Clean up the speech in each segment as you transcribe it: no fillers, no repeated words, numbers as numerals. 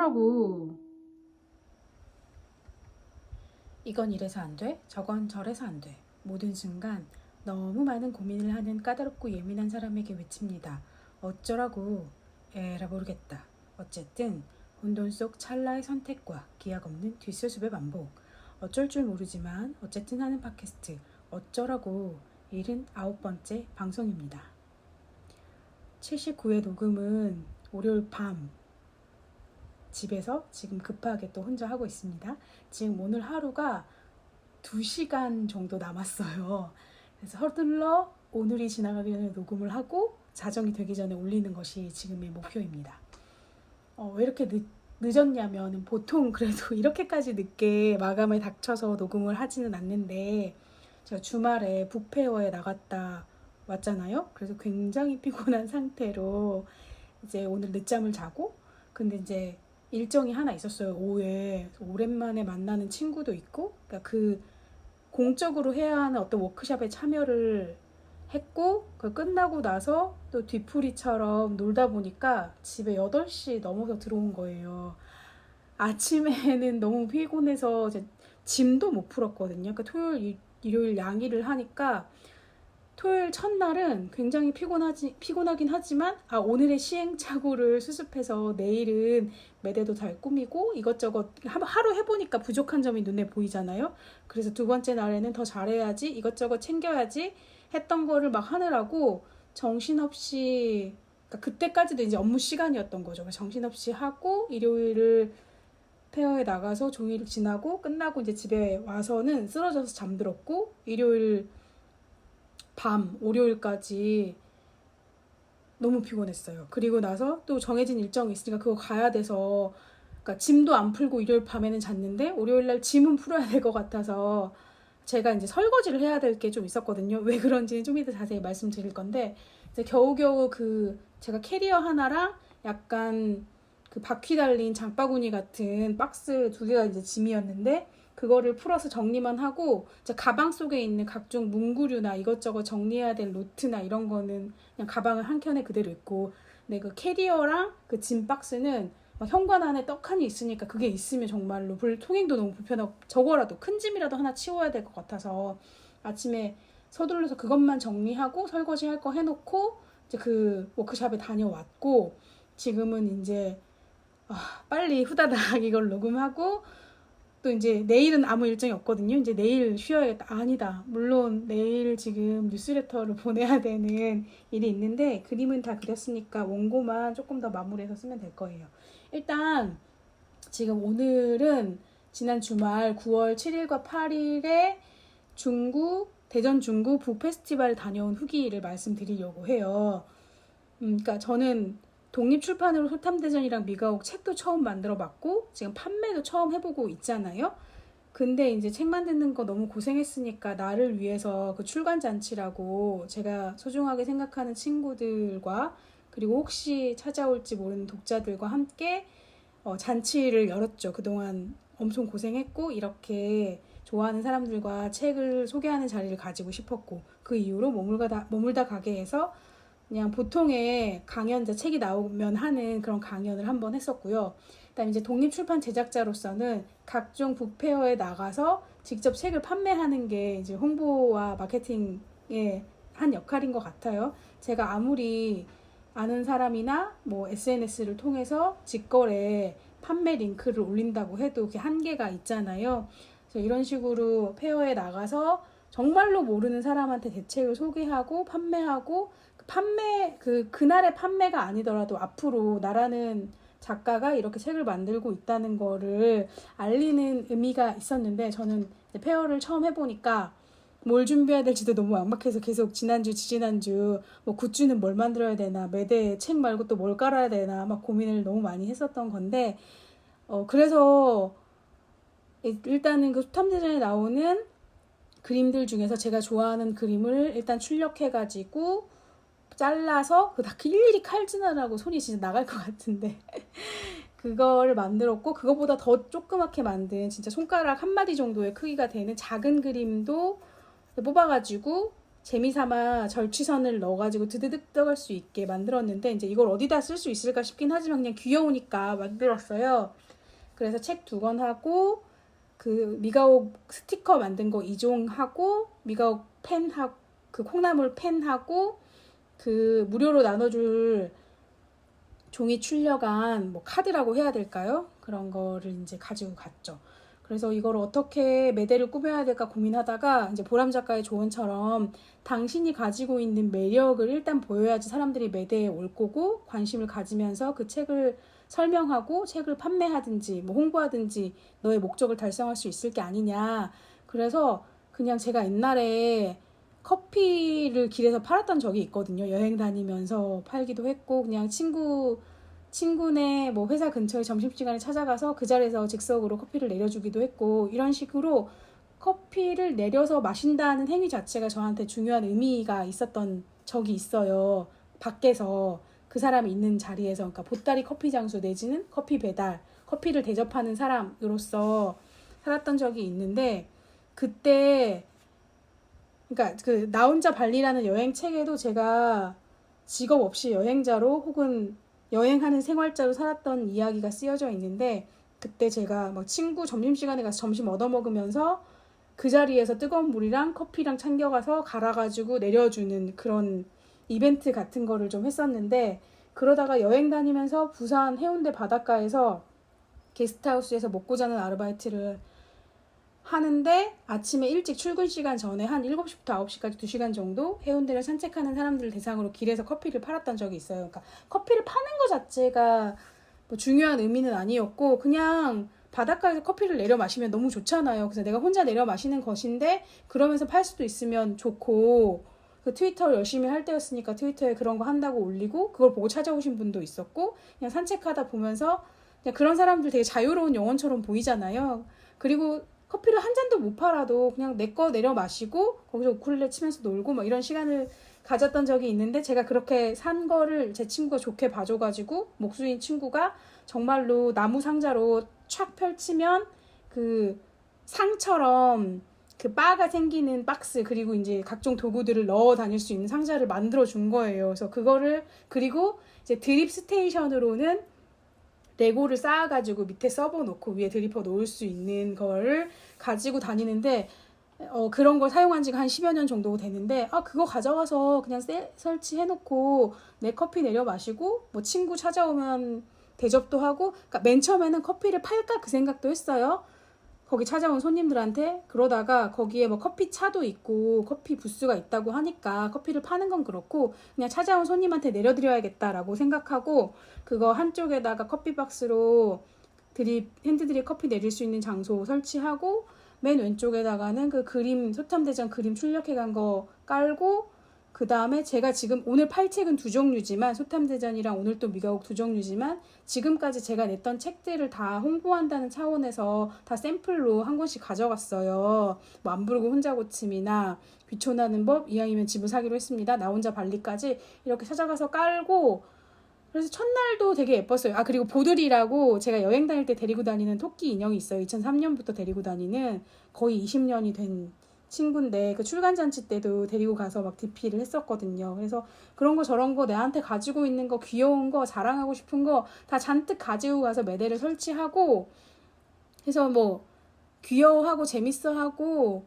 어쩌라고. 이건 이래서 안 돼, 저건 저래서 안 돼. 모든 순간 너무 많은 고민을 하는 까다롭고 예민한 사람에게 외칩니다. 어쩌라고. 에라 모르겠다. 어쨌든 혼돈 속 찰나의 선택과 기약 없는 뒷수습의 반복. 어쩔 줄 모르지만 어쨌든 하는 팟캐스트 어쩌라고 79번째 방송입니다. 79회 녹음은 월요일 밤 집에서 지금 급하게 또 혼자 하고 있습니다. 지금 오늘 하루가 2시간 정도 남았어요. 그래서 서둘러 오늘이 지나가기 전에 녹음을 하고 자정이 되기 전에 올리는 것이 지금의 목표입니다. 왜 이렇게 늦었냐면 보통 그래도 이렇게까지 늦게 마감에 닥쳐서 녹음을 하지는 않는데 제가 주말에 북페어에 나갔다 왔잖아요. 그래서 굉장히 피곤한 상태로 이제 오늘 늦잠을 자고, 근데 이제 일정이 하나 있었어요. 오후에 오랜만에 만나는 친구도 있고, 그러니까 그 공적으로 해야 하는 어떤 워크숍에 참여를 했고, 그 끝나고 나서 또 뒤풀이처럼 놀다 보니까 집에 8시 넘어서 들어온 거예요. 아침에는 너무 피곤해서 이제 짐도 못 풀었거든요. 그러니까 토요일, 일요일 양일을 하니까 토요일 첫날은 굉장히 피곤하긴 하지만 오늘의 시행착오를 수습해서 내일은 매대도 잘 꾸미고 이것저것 하루 해보니까 부족한 점이 눈에 보이잖아요. 그래서 두 번째 날에는 더 잘해야지, 이것저것 챙겨야지 했던 거를 막 하느라고 정신없이, 그러니까 그때까지도 이제 업무 시간이었던 거죠. 정신없이 하고 일요일을 페어에 나가서 종일 지나고 끝나고 이제 집에 와서는 쓰러져서 잠들었고, 일요일 밤 월요일까지 너무 피곤했어요. 그리고 나서 또 정해진 일정이 있으니까 그거 가야 돼서, 그러니까 짐도 안 풀고 일요일 밤에는 잤는데 월요일날 짐은 풀어야 될 것 같아서 제가 이제 설거지를 해야 될 게 좀 있었거든요. 왜 그런지는 좀 이따 자세히 말씀드릴 건데, 이제 겨우겨우 제가 캐리어 하나랑 약간 그 바퀴 달린 장바구니 같은 박스 2개가 이제 짐이었는데, 그거를 풀어서 정리만 하고 이제 가방 속에 있는 각종 문구류나 이것저것 정리해야 될 노트나 이런 거는 그냥 가방을 한 켠에 그대로 있고, 근데 그 캐리어랑 그 짐 박스는 막 현관 안에 떡하니 있으니까 그게 있으면 정말로 통행도 너무 불편하고, 저거라도 큰 짐이라도 하나 치워야 될 것 같아서 아침에 서둘러서 그것만 정리하고 설거지 할 거 해놓고 이제 그 워크숍에 다녀왔고, 지금은 이제 빨리 후다닥 이걸 녹음하고, 또 이제 내일은 아무 일정이 없거든요. 이제 내일 쉬어야겠다. 아니다. 물론 내일 지금 뉴스레터를 보내야 되는 일이 있는데 그림은 다 그렸으니까 원고만 조금 더 마무리해서 쓰면 될 거예요. 일단 지금 오늘은 지난 주말 9월 7일과 8일에 대전 중구 북 페스티벌 다녀온 후기를 말씀드리려고 해요. 그러니까 저는 독립출판으로 소탐대전이랑 미가옥 책도 처음 만들어봤고 지금 판매도 처음 해보고 있잖아요. 근데 이제 책 만드는 거 너무 고생했으니까 나를 위해서 그 출간잔치라고 제가 소중하게 생각하는 친구들과 그리고 혹시 찾아올지 모르는 독자들과 함께 잔치를 열었죠. 그동안 엄청 고생했고 이렇게 좋아하는 사람들과 책을 소개하는 자리를 가지고 싶었고, 그 이후로 머물다 가게에서 그냥 보통의 강연자 책이 나오면 하는 그런 강연을 한번 했었고요. 그다음에 이제 독립출판 제작자로서는 각종 북페어에 나가서 직접 책을 판매하는 게 이제 홍보와 마케팅의 한 역할인 것 같아요. 제가 아무리 아는 사람이나 뭐 SNS를 통해서 직거래 판매 링크를 올린다고 해도 그게 한계가 있잖아요. 그래서 이런 식으로 페어에 나가서 정말로 모르는 사람한테 대책을 소개하고 판매하고, 그날의 판매가 아니더라도 앞으로 나라는 작가가 이렇게 책을 만들고 있다는 거를 알리는 의미가 있었는데, 저는 페어를 처음 해보니까 뭘 준비해야 될지도 너무 막막해서 계속 지난주, 지지난주 뭐 굿즈는 뭘 만들어야 되나, 매대 책 말고 또 뭘 깔아야 되나 막 고민을 너무 많이 했었던 건데, 그래서 일단은 그 소탐대전에 나오는 그림들 중에서 제가 좋아하는 그림을 일단 출력해가지고 잘라서 일일이 칼질하라고 손이 진짜 나갈 것 같은데 그거를 만들었고, 그거보다 더 조그맣게 만든 진짜 손가락 한 마디 정도의 크기가 되는 작은 그림도 뽑아가지고 재미삼아 절취선을 넣어가지고 드드득 떠갈 수 있게 만들었는데 이제 이걸 어디다 쓸 수 있을까 싶긴 하지만 그냥 귀여우니까 만들었어요. 그래서 책 2권 하고 그 미가옥 스티커 만든 거 2종 하고 미가옥 펜 하고 그 콩나물 펜 하고 그 무료로 나눠줄 종이 출력한 뭐 카드라고 해야 될까요? 그런 거를 이제 가지고 갔죠. 그래서 이걸 어떻게 매대를 꾸며야 될까 고민하다가 이제 보람 작가의 조언처럼 당신이 가지고 있는 매력을 일단 보여야지 사람들이 매대에 올 거고 관심을 가지면서 그 책을 설명하고 책을 판매하든지 뭐 홍보하든지 너의 목적을 달성할 수 있을 게 아니냐. 그래서 그냥 제가 옛날에 커피를 길에서 팔았던 적이 있거든요. 여행 다니면서 팔기도 했고 그냥 친구네 뭐 회사 근처에 점심시간에 찾아가서 그 자리에서 즉석으로 커피를 내려주기도 했고 이런 식으로 커피를 내려서 마신다는 행위 자체가 저한테 중요한 의미가 있었던 적이 있어요. 밖에서 그 사람이 있는 자리에서 그러니까 보따리 커피 장소 내지는 커피 배달, 커피를 대접하는 사람으로서 살았던 적이 있는데 그때 그러니까 그 나 혼자 발리라는 여행 책에도 제가 직업 없이 여행자로 혹은 여행하는 생활자로 살았던 이야기가 쓰여져 있는데 그때 제가 막 친구 점심시간에 가서 점심 얻어먹으면서 그 자리에서 뜨거운 물이랑 커피랑 챙겨가서 갈아가지고 내려주는 그런 이벤트 같은 거를 좀 했었는데 그러다가 여행 다니면서 부산 해운대 바닷가에서 게스트하우스에서 먹고 자는 아르바이트를 하는데 아침에 일찍 출근 시간 전에 한 7시부터 9시까지 2시간 정도 해운대를 산책하는 사람들 대상으로 길에서 커피를 팔았던 적이 있어요. 그러니까 커피를 파는 것 자체가 뭐 중요한 의미는 아니었고 그냥 바닷가에서 커피를 내려 마시면 너무 좋잖아요. 그래서 내가 혼자 내려 마시는 것인데 그러면서 팔 수도 있으면 좋고 그 트위터를 열심히 할 때였으니까 트위터에 그런 거 한다고 올리고 그걸 보고 찾아오신 분도 있었고 그냥 산책하다 보면서 그냥 그런 사람들 되게 자유로운 영혼처럼 보이잖아요. 그리고 커피를 한 잔도 못 팔아도 그냥 내 거 내려 마시고 거기서 우쿨렐레 치면서 놀고 뭐 이런 시간을 가졌던 적이 있는데 제가 그렇게 산 거를 제 친구가 좋게 봐줘가지고 목수인 친구가 정말로 나무 상자로 촥 펼치면 그 상처럼 그 바가 생기는 박스 그리고 이제 각종 도구들을 넣어 다닐 수 있는 상자를 만들어 준 거예요. 그래서 그거를 그리고 이제 드립 스테이션으로는 레고를 쌓아가지고 밑에 서버 놓고 위에 드리퍼 놓을 수 있는 거를 가지고 다니는데 그런 걸 사용한 지가 한 10여 년 정도 되는데 그거 가져가서 그냥 설치해놓고 내 커피 내려 마시고 뭐 친구 찾아오면 대접도 하고 그러니까 맨 처음에는 커피를 팔까 그 생각도 했어요. 거기 찾아온 손님들한테 그러다가 거기에 뭐 커피 차도 있고 커피 부스가 있다고 하니까 커피를 파는 건 그렇고 그냥 찾아온 손님한테 내려드려야겠다라고 생각하고 그거 한쪽에다가 커피 박스로 핸드드립 커피 내릴 수 있는 장소 설치하고 맨 왼쪽에다가는 그 그림 소탐대전 그림 출력해 간 거 깔고 그 다음에 제가 지금 오늘 팔 책은 2종류지만 소탐대전이랑 오늘 또 미가옥 2종류지만 지금까지 제가 냈던 책들을 다 홍보한다는 차원에서 다 샘플로 한 권씩 가져갔어요. 뭐 안 부르고 혼자 고침이나 귀촌하는 법, 이왕이면 집을 사기로 했습니다. 나 혼자 발리까지 이렇게 찾아가서 깔고 그래서 첫날도 되게 예뻤어요. 그리고 보들이라고 제가 여행 다닐 때 데리고 다니는 토끼 인형이 있어요. 2003년부터 데리고 다니는 거의 20년이 된 친구인데 그 출간잔치 때도 데리고 가서 막 DP를 했었거든요. 그래서 그런 거 저런 거 내한테 가지고 있는 거 귀여운 거 자랑하고 싶은 거 다 잔뜩 가지고 가서 매대를 설치하고 해서 뭐 귀여워하고 재밌어하고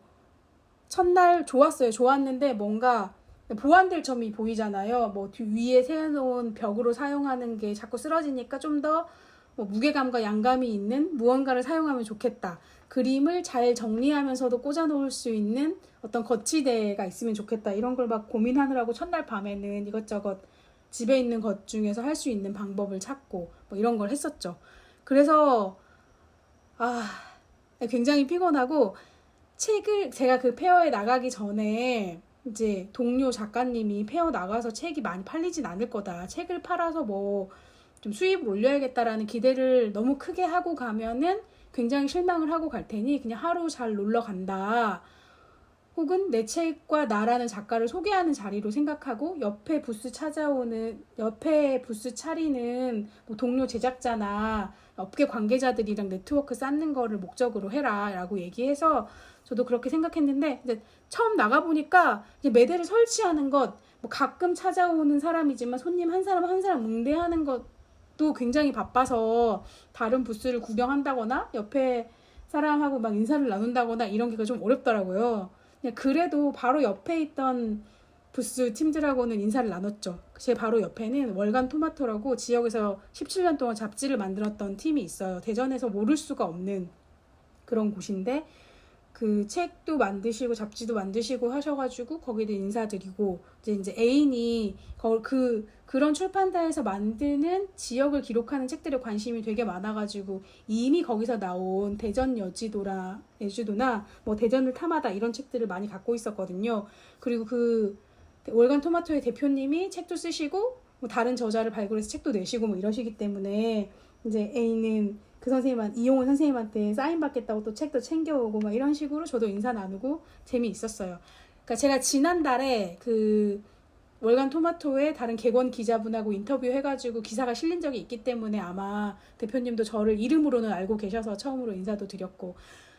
첫날 좋았어요. 좋았는데 뭔가 보완될 점이 보이잖아요. 뭐 위에 세워놓은 벽으로 사용하는 게 자꾸 쓰러지니까 좀 더 뭐 무게감과 양감이 있는 무언가를 사용하면 좋겠다. 그림을 잘 정리하면서도 꽂아놓을 수 있는 어떤 거치대가 있으면 좋겠다. 이런 걸 막 고민하느라고 첫날 밤에는 이것저것 집에 있는 것 중에서 할 수 있는 방법을 찾고 뭐 이런 걸 했었죠. 그래서 굉장히 피곤하고 책을 제가 그 페어에 나가기 전에 이제 동료 작가님이 페어 나가서 책이 많이 팔리진 않을 거다. 책을 팔아서 뭐 좀 수입을 올려야겠다라는 기대를 너무 크게 하고 가면은 굉장히 실망을 하고 갈 테니 그냥 하루 잘 놀러 간다. 혹은 내 책과 나라는 작가를 소개하는 자리로 생각하고 옆에 부스 차리는 뭐 동료 제작자나 업계 관계자들이랑 네트워크 쌓는 거를 목적으로 해라 라고 얘기해서 저도 그렇게 생각했는데 이제 처음 나가보니까 이제 매대를 설치하는 것, 뭐 가끔 찾아오는 사람이지만 손님 한 사람 한 사람 응대하는 것도 굉장히 바빠서 다른 부스를 구경한다거나 옆에 사람하고 막 인사를 나눈다거나 이런 게 좀 어렵더라고요. 그냥 그래도 바로 옆에 있던 부스 팀들하고는 인사를 나눴죠. 제 바로 옆에는 월간 토마토라고 지역에서 17년 동안 잡지를 만들었던 팀이 있어요. 대전에서 모를 수가 없는 그런 곳인데 그 책도 만드시고 잡지도 만드시고 하셔가지고 거기도 인사드리고 이제 애인이 그런 출판사에서 만드는 지역을 기록하는 책들에 관심이 되게 많아가지고 이미 거기서 나온 대전 여지도나 뭐 대전을 탐하다 이런 책들을 많이 갖고 있었거든요. 그리고 그 월간 토마토의 대표님이 책도 쓰시고 뭐 다른 저자를 발굴해서 책도 내시고 뭐 이러시기 때문에 이제 A는 그 이용훈 선생님한테 사인 받겠다고 또 책도 챙겨오고 막 이런 식으로 저도 인사 나누고 재미있었어요. 그러니까 제가 지난달에 그 월간 토마토의 다른 객원 기자분하고 인터뷰 해가지고 기사가 실린 적이 있기 때문에 아마 대표님도 저를 이름으로는 알고 계셔서 처음으로 인사도 드렸고,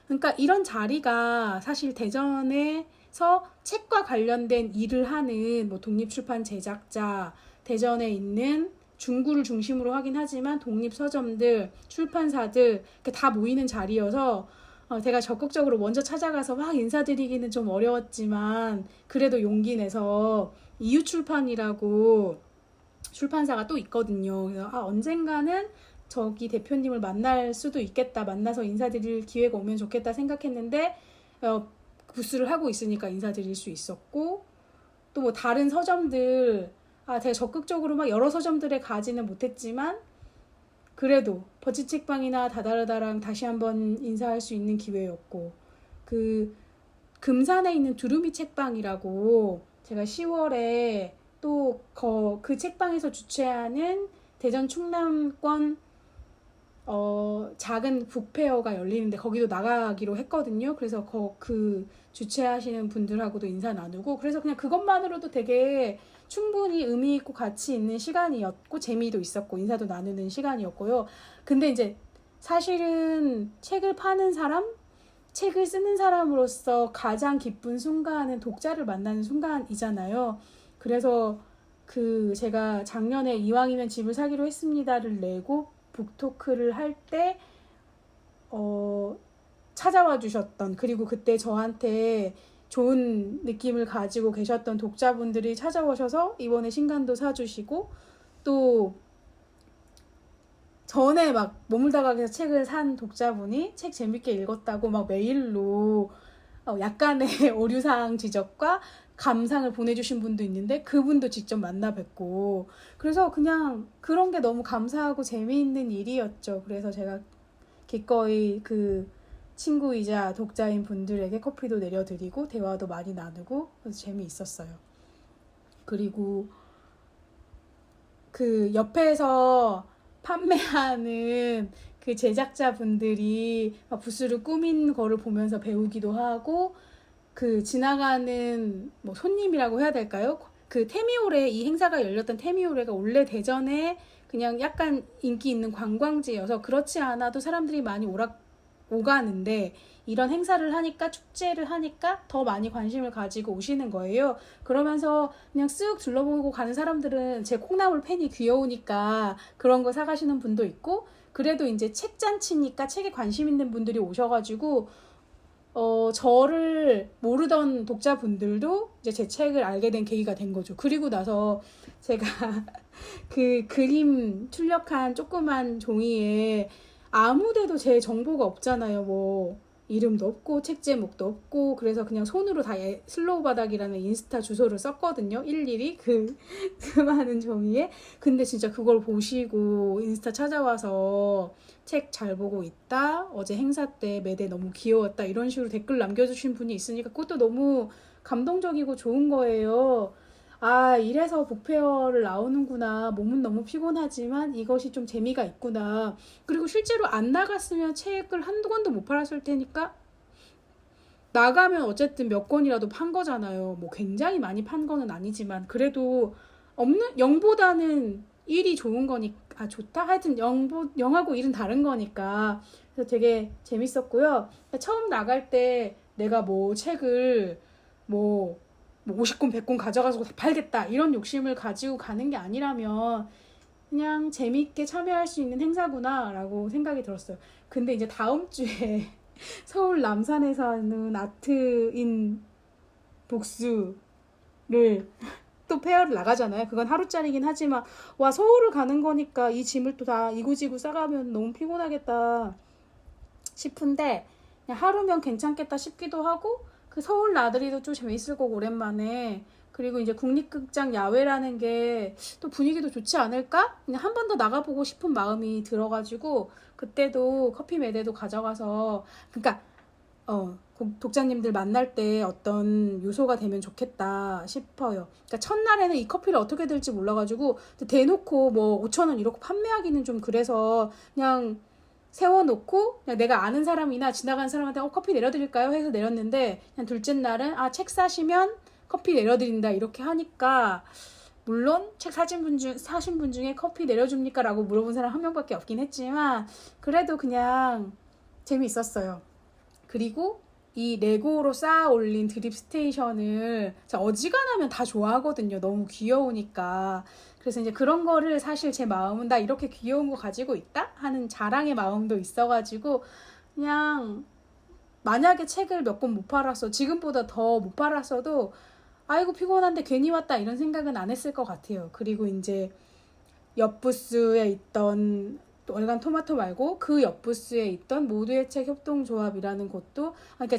그러니까 이런 자리가 사실 대전에서 책과 관련된 일을 하는 뭐 독립출판 제작자, 대전에 있는 중구를 중심으로 하긴 하지만 독립서점들, 출판사들 다 모이는 자리여서 제가 적극적으로 먼저 찾아가서 막 인사드리기는 좀 어려웠지만 그래도 용기 내서 이유출판이라고 출판사가 또 있거든요. 그래서 언젠가는 저기 대표님을 만날 수도 있겠다. 만나서 인사드릴 기회가 오면 좋겠다 생각했는데 부스를 하고 있으니까 인사드릴 수 있었고, 또 뭐 다른 서점들 제가 적극적으로 막 여러 서점들에 가지는 못했지만 그래도 버치책방이나 다다르다랑 다시 한번 인사할 수 있는 기회였고, 그 금산에 있는 두루미 책방이라고 제가 10월에 또 그 책방에서 주최하는 대전 충남권 작은 북페어가 열리는데 거기도 나가기로 했거든요. 그래서 그 주최하시는 분들하고도 인사 나누고, 그래서 그냥 그것만으로도 되게 충분히 의미 있고 가치 있는 시간이었고 재미도 있었고 인사도 나누는 시간이었고요. 근데 이제 사실은 책을 파는 사람, 책을 쓰는 사람으로서 가장 기쁜 순간은 독자를 만나는 순간이잖아요. 그래서 제가 작년에 이왕이면 집을 사기로 했습니다를 내고 북토크를 할 때 찾아와 주셨던, 그리고 그때 저한테 좋은 느낌을 가지고 계셨던 독자분들이 찾아오셔서 이번에 신간도 사주시고, 또 전에 막 머물다가에서 책을 산 독자분이 책 재밌게 읽었다고 막 메일로 약간의 오류사항 지적과 감상을 보내주신 분도 있는데 그분도 직접 만나 뵙고, 그래서 그냥 그런 게 너무 감사하고 재미있는 일이었죠. 그래서 제가 기꺼이 그 친구이자 독자인 분들에게 커피도 내려드리고 대화도 많이 나누고 그래서 재미있었어요. 그리고 그 옆에서 판매하는 그 제작자분들이 부스를 꾸민 거를 보면서 배우기도 하고, 그 지나가는 뭐 손님이라고 해야 될까요? 그 테미오레, 이 행사가 열렸던 테미오레가 원래 대전에 그냥 약간 인기 있는 관광지여서 그렇지 않아도 사람들이 많이 오가는데 이런 행사를 하니까, 축제를 하니까 더 많이 관심을 가지고 오시는 거예요. 그러면서 그냥 쓱 둘러보고 가는 사람들은 제 콩나물 팬이 귀여우니까 그런 거 사가시는 분도 있고, 그래도 이제 책잔치니까 책에 관심 있는 분들이 오셔가지고 저를 모르던 독자분들도 이제 제 책을 알게 된 계기가 된 거죠. 그리고 나서 제가 그 그림 출력한 조그만 종이에 아무데도 제 정보가 없잖아요. 뭐 이름도 없고 책 제목도 없고, 그래서 그냥 손으로 다 슬로우 바닥이라는 인스타 주소를 썼거든요. 일일이 그 많은 종이에. 근데 진짜 그걸 보시고 인스타 찾아와서 책 잘 보고 있다, 어제 행사 때 매대 너무 귀여웠다, 이런 식으로 댓글 남겨주신 분이 있으니까 그것도 너무 감동적이고 좋은 거예요. 이래서 북페어를 나오는구나. 몸은 너무 피곤하지만 이것이 좀 재미가 있구나. 그리고 실제로 안 나갔으면 책을 한두 권도 못 팔았을 테니까 나가면 어쨌든 몇 권이라도 판 거잖아요. 뭐 굉장히 많이 판 거는 아니지만 그래도 0보다는 1이 좋은 거니까, 좋다? 하여튼 0하고 1은 다른 거니까. 그래서 되게 재밌었고요. 처음 나갈 때 내가 뭐 책을 뭐 50권 100권 가져가서 다 팔겠다 이런 욕심을 가지고 가는 게 아니라면 그냥 재미있게 참여할 수 있는 행사구나 라고 생각이 들었어요. 근데 이제 다음 주에 서울 남산에 사는 아트인 복수를 또 페어를 나가잖아요. 그건 하루짜리긴 하지만 와, 서울을 가는 거니까 이 짐을 또 다 이고지고 싸가면 너무 피곤하겠다 싶은데 그냥 하루면 괜찮겠다 싶기도 하고, 그 서울 나들이도 좀 재밌을 거고 오랜만에, 그리고 이제 국립극장 야외라는 게 또 분위기도 좋지 않을까? 그냥 한 번 더 나가보고 싶은 마음이 들어가지고 그때도 커피 매대도 가져가서, 그러니까 독자님들 만날 때 어떤 요소가 되면 좋겠다 싶어요. 그러니까 첫날에는 이 커피를 어떻게 될지 몰라가지고 대놓고 뭐 5,000원 이렇게 판매하기는 좀 그래서 그냥 세워놓고 그냥 내가 아는 사람이나 지나가는 사람한테 커피 내려드릴까요? 해서 내렸는데, 그냥 둘째 날은 책 사시면 커피 내려드린다 이렇게 하니까, 물론 책 사신 분 중에 커피 내려줍니까? 라고 물어본 사람 한 명밖에 없긴 했지만 그래도 그냥 재미있었어요. 그리고 이 레고로 쌓아 올린 드립 스테이션을 어지간하면 다 좋아하거든요. 너무 귀여우니까. 그래서 이제 그런 거를 사실 제 마음은 나 이렇게 귀여운 거 가지고 있다? 하는 자랑의 마음도 있어가지고, 그냥 만약에 책을 몇 권 못 팔았어, 지금보다 더 못 팔았어도 아이고 피곤한데 괜히 왔다 이런 생각은 안 했을 것 같아요. 그리고 이제 옆 부스에 있던 월간 토마토 말고 그 옆 부스에 있던 모두의 책 협동조합이라는 곳도, 그러니까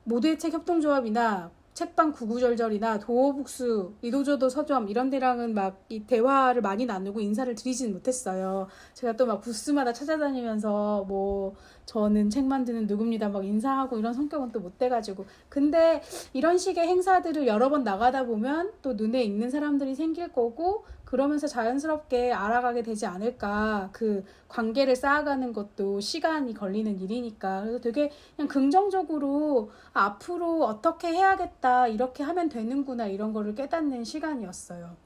모두의 책 협동조합이나 책방 구구절절이나 도어북스, 이도저도 서점 이런 데랑은 막 이 대화를 많이 나누고 인사를 드리진 못했어요. 제가 또 막 부스마다 찾아다니면서 뭐 저는 책 만드는 누구입니다 막 인사하고 이런 성격은 또 못 돼가지고. 근데 이런 식의 행사들을 여러 번 나가다 보면 또 눈에 익는 사람들이 생길 거고, 그러면서 자연스럽게 알아가게 되지 않을까. 그 관계를 쌓아가는 것도 시간이 걸리는 일이니까. 그래서 되게 그냥 긍정적으로 앞으로 어떻게 해야겠다, 이렇게 하면 되는구나 이런 거를 깨닫는 시간이었어요.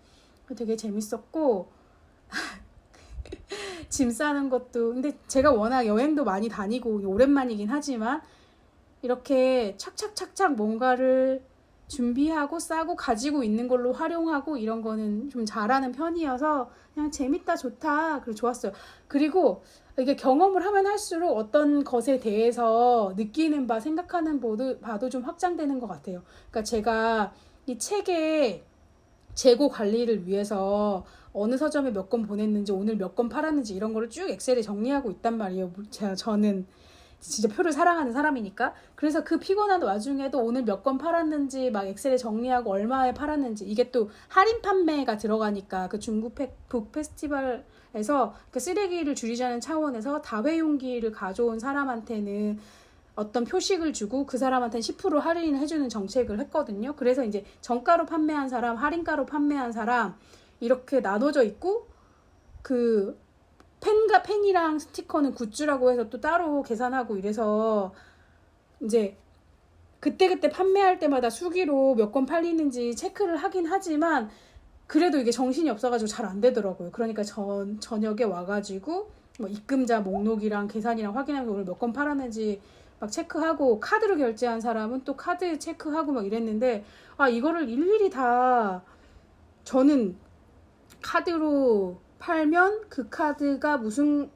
되게 재밌었고 짐 싸는 것도, 근데 제가 워낙 여행도 많이 다니고 오랜만이긴 하지만 이렇게 착착착착 뭔가를 준비하고 싸고 가지고 있는 걸로 활용하고 이런 거는 좀 잘하는 편이어서 그냥 재밌다, 좋다, 그리고 좋았어요. 그리고 이게 경험을 하면 할수록 어떤 것에 대해서 느끼는 바, 생각하는 바도 좀 확장되는 것 같아요. 그러니까 제가 이 책의 재고 관리를 위해서 어느 서점에 몇 권 보냈는지, 오늘 몇 권 팔았는지 이런 거를 쭉 엑셀에 정리하고 있단 말이에요. 저는 진짜 표를 사랑하는 사람이니까. 그래서 그 피곤한 와중에도 오늘 몇 권 팔았는지 막 엑셀에 정리하고 얼마에 팔았는지, 이게 또 할인 판매가 들어가니까 그 중국 북 페스티벌에서 그 쓰레기를 줄이자는 차원에서 다회용기를 가져온 사람한테는 어떤 표식을 주고 그 사람한테는 10% 할인을 해주는 정책을 했거든요. 그래서 이제 정가로 판매한 사람, 할인가로 판매한 사람 이렇게 나눠져 있고, 그 펜이랑 스티커는 굿즈라고 해서 또 따로 계산하고 이래서 이제 그때그때 판매할 때마다 수기로 몇 권 팔리는지 체크를 하긴 하지만 그래도 이게 정신이 없어가지고 잘 안 되더라고요. 그러니까 저녁에 와가지고 뭐 입금자 목록이랑 계산이랑 확인하면서 오늘 몇 권 팔았는지 막 체크하고, 카드로 결제한 사람은 또 카드 체크하고 막 이랬는데, 이거를 일일이 다, 저는 카드로 팔면 그 카드가 무슨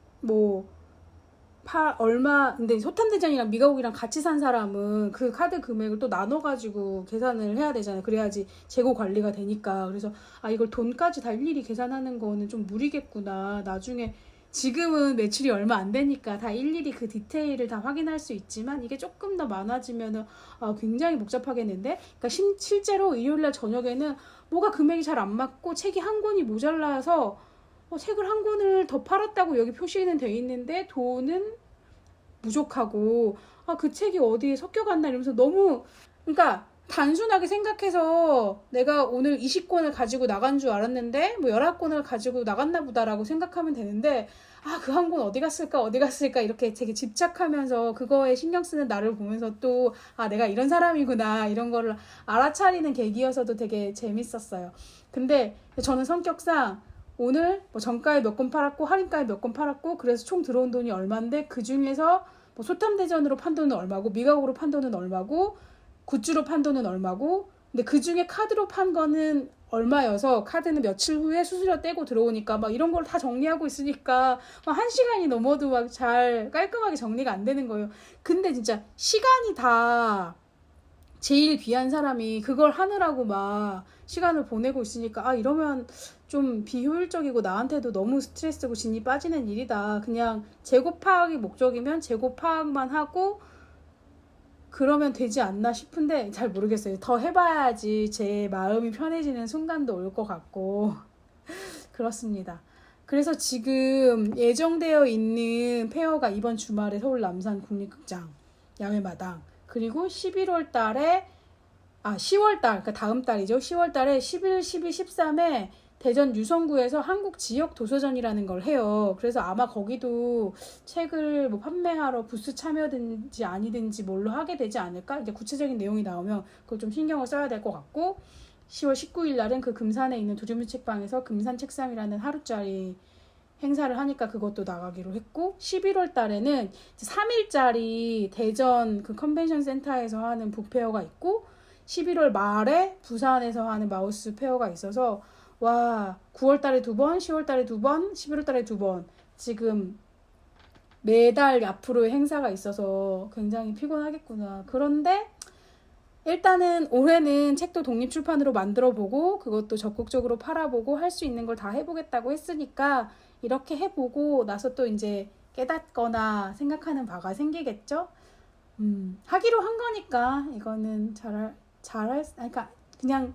얼마, 근데 소탐대장이랑 미가옥이랑 같이 산 사람은 그 카드 금액을 또 나눠가지고 계산을 해야 되잖아요. 그래야지 재고 관리가 되니까. 그래서 이걸 돈까지 다 일일이 계산하는 거는 좀 무리겠구나. 나중에 지금은 매출이 얼마 안 되니까 다 일일이 그 디테일을 다 확인할 수 있지만 이게 조금 더 많아지면은 굉장히 복잡하겠는데. 그러니까 실제로 일요일날 저녁에는 뭐가 금액이 잘 안 맞고 책이 한 권이 모자라서 책을 한 권을 더 팔았다고 여기 표시는 돼 있는데 돈은 부족하고, 그 책이 어디에 섞여갔나 이러면서 너무, 그러니까 단순하게 생각해서 내가 오늘 20권을 가지고 나간 줄 알았는데 뭐 11권을 가지고 나갔나 보다라고 생각하면 되는데, 그 한 권 어디 갔을까 이렇게 되게 집착하면서 그거에 신경 쓰는 나를 보면서 또 내가 이런 사람이구나 이런 거를 알아차리는 계기여서도 되게 재밌었어요. 근데 저는 성격상 오늘 뭐 정가에 몇 권 팔았고 할인가에 몇 권 팔았고 그래서 총 들어온 돈이 얼마인데 그 중에서 뭐 소탐대전으로 판 돈은 얼마고 미각으로 판 돈은 얼마고 굿즈로 판 돈은 얼마고 근데 그중에 카드로 판 거는 얼마여서 카드는 며칠 후에 수수료 떼고 들어오니까 막 이런 걸 다 정리하고 있으니까 막 1시간이 넘어도 막 잘 깔끔하게 정리가 안 되는 거예요. 근데 진짜 시간이 다 제일 귀한 사람이 그걸 하느라고 막 시간을 보내고 있으니까 아 이러면 좀 비효율적이고 나한테도 너무 스트레스고 진이 빠지는 일이다. 그냥 재고 파악이 목적이면 재고 파악만 하고 그러면 되지 않나 싶은데 잘 모르겠어요. 더 해봐야지 제 마음이 편해지는 순간도 올 것 같고 그렇습니다. 그래서 지금 예정되어 있는 페어가 이번 주말에 서울 남산 국립극장 야외마당 그리고 11월 달에 10월 달 그러니까 다음 달이죠. 10월 달에 11, 12, 13에 대전 유성구에서 한국 지역 도서전이라는 걸 해요. 그래서 아마 거기도 책을 뭐 판매하러 부스 참여든지 아니든지 뭘로 하게 되지 않을까? 이제 구체적인 내용이 나오면 그걸 좀 신경을 써야 될 것 같고 10월 19일 날은 그 금산에 있는 두리문 책방에서 금산 책상이라는 하루짜리 행사를 하니까 그것도 나가기로 했고 11월 달에는 3일짜리 대전 그 컨벤션 센터에서 하는 북페어가 있고 11월 말에 부산에서 하는 마우스 페어가 있어서 와 9월 달에 2번, 10월 달에 2번, 11월 달에 2번 지금 매달 앞으로의 행사가 있어서 굉장히 피곤하겠구나. 그런데 일단은 올해는 책도 독립출판으로 만들어보고 그것도 적극적으로 팔아보고 할 수 있는 걸 다 해보겠다고 했으니까 이렇게 해보고 나서 또 이제 깨닫거나 생각하는 바가 생기겠죠? 하기로 한 거니까 이거는 그러니까 그냥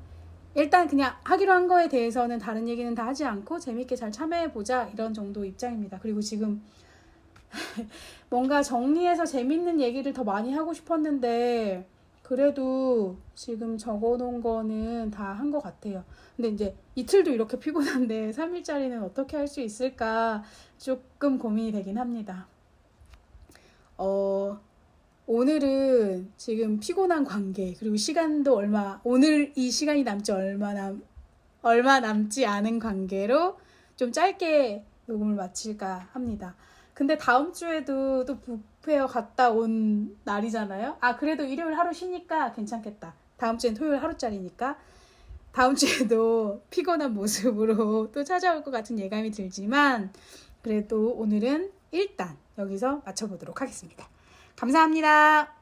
일단 그냥 하기로 한 거에 대해서는 다른 얘기는 다 하지 않고 재밌게 잘 참여해보자 이런 정도 입장입니다. 그리고 지금 뭔가 정리해서 재밌는 얘기를 더 많이 하고 싶었는데 그래도 지금 적어놓은 거는 다 한 것 같아요. 근데 이제 이틀도 이렇게 피곤한데 3일짜리는 어떻게 할 수 있을까 조금 고민이 되긴 합니다. 오늘은 지금 피곤한 관계 그리고 시간도 오늘 이 시간이 얼마 남지 않은 관계로 좀 짧게 녹음을 마칠까 합니다. 근데 다음 주에도 또 북페어 갔다 온 날이잖아요. 그래도 일요일 하루 쉬니까 괜찮겠다. 다음 주엔 토요일 하루짜리니까 다음 주에도 피곤한 모습으로 또 찾아올 것 같은 예감이 들지만 그래도 오늘은 일단 여기서 마쳐보도록 하겠습니다. 감사합니다.